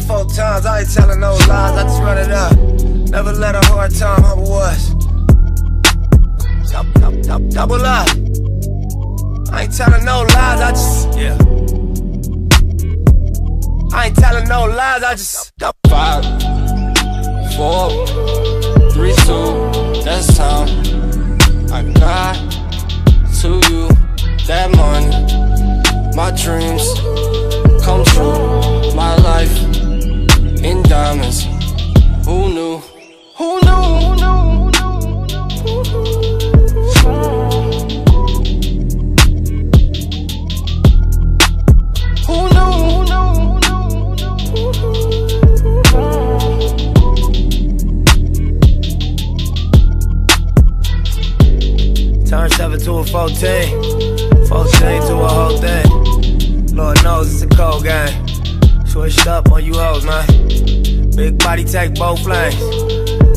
4 times, I ain't telling no lies, I just run it up. Never let a hard time humble us. Double up. I ain't telling no lies, I just, yeah. I ain't telling no lies, I just 5, 4, 3, 2, that's time. I got to you that money. My dreams come true. My life in diamonds. Who knew? Who knew? Who knew? Who knew? Turn 7 to a 14, 14 to a whole thing. Lord knows it's a cold game. Switched up on you hoes, man. Big body take both lanes.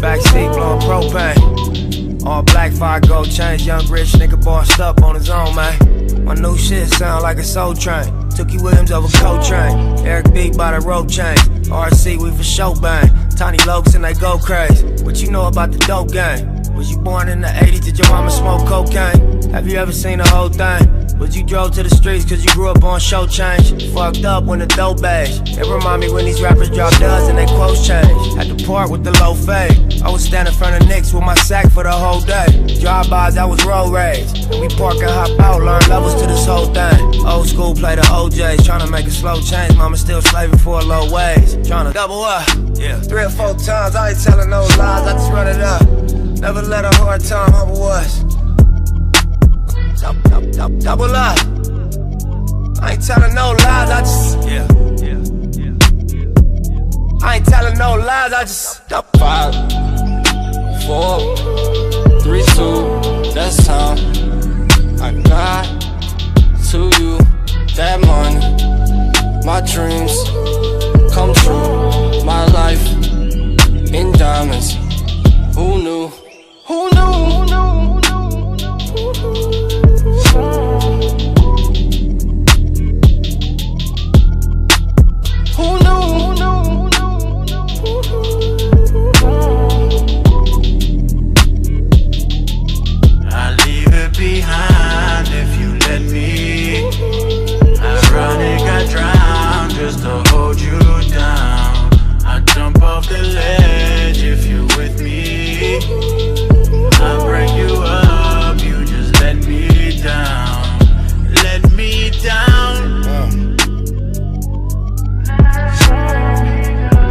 Backseat blowing propane. All black, 5 gold chains. Young rich nigga bossed up on his own, man. My new shit sound like a soul train. Tookie Williams over Coltrane. Eric B by the rope chain. RC, we for show bang. Tiny Lokes and they go crazy. What you know about the dope game? Was you born in the 80s? Did your mama smoke cocaine? Have you ever seen the whole thing? Was you drove to the streets cause you grew up on show change? Fucked up when the dope age. It remind me when these rappers drop duds and they quotes change. Had to part with the low fade. I was standing in front of Knicks with my sack for the whole day. Drive-bys, I was road rage. And we park and hop out, learn levels to this whole thing. Old school play the OJs, tryna make a slow change. Mama still slaving for a low wage. Tryna double up, yeah. 3 or 4 times, I ain't telling no lies, I just run it up. Never let a hard time humble us. Double up. I ain't telling no lies, I just, yeah. I ain't telling no lies, I just 5, 4, 3, 2, that's time. I got to you that money. My dreams come true. My life in diamonds. Who knew? Who knew? Who knew? Who knew? I'll leave it behind if you let me. Ironic, I drown just to hold you down. I jump off the ledge if you're with me. I'll bring you up, you just let me down. Let me down.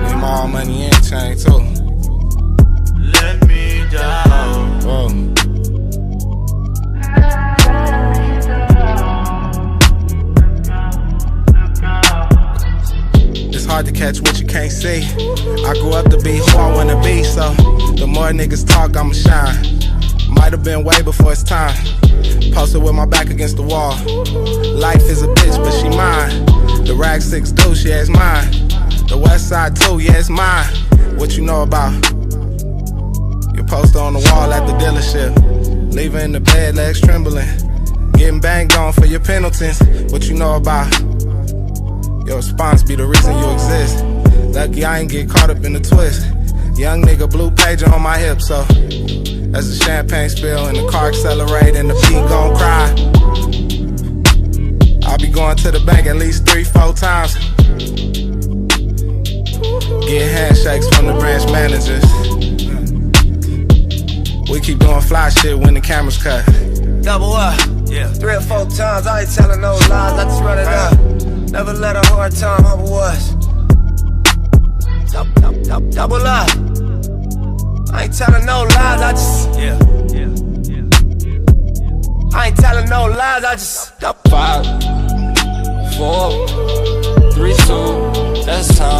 Need my own money and chain too. Let me down. Whoa. It's hard to catch what you can't see. I grew up to be who I wanna be, so the more niggas talk, I'ma shine. Might've been way before it's time. Posted with my back against the wall. Life is a bitch, but she mine. The rag 6 dudes, yeah, it's mine. The west side too, yeah, it's mine. What you know about? Your poster on the wall at the dealership. Leaving in the bed, legs trembling. Getting banged on for your penalties. What you know about? Your response be the reason you exist. Lucky I ain't get caught up in the twist. Young nigga, blue pager on my hip, so as the champagne spill and the car accelerate and the beat gon' cry. I'll be going to the bank at least 3-4 times. Get handshakes from the branch managers. We keep doing fly shit when the cameras cut. double up, yeah. 3 or 4 times, I ain't telling no lies, I just run it up. Never let a hard time humble us. Double up. I ain't telling no lies, I just, yeah. I ain't telling no lies, I just 5, 4, 3, 2, that's time.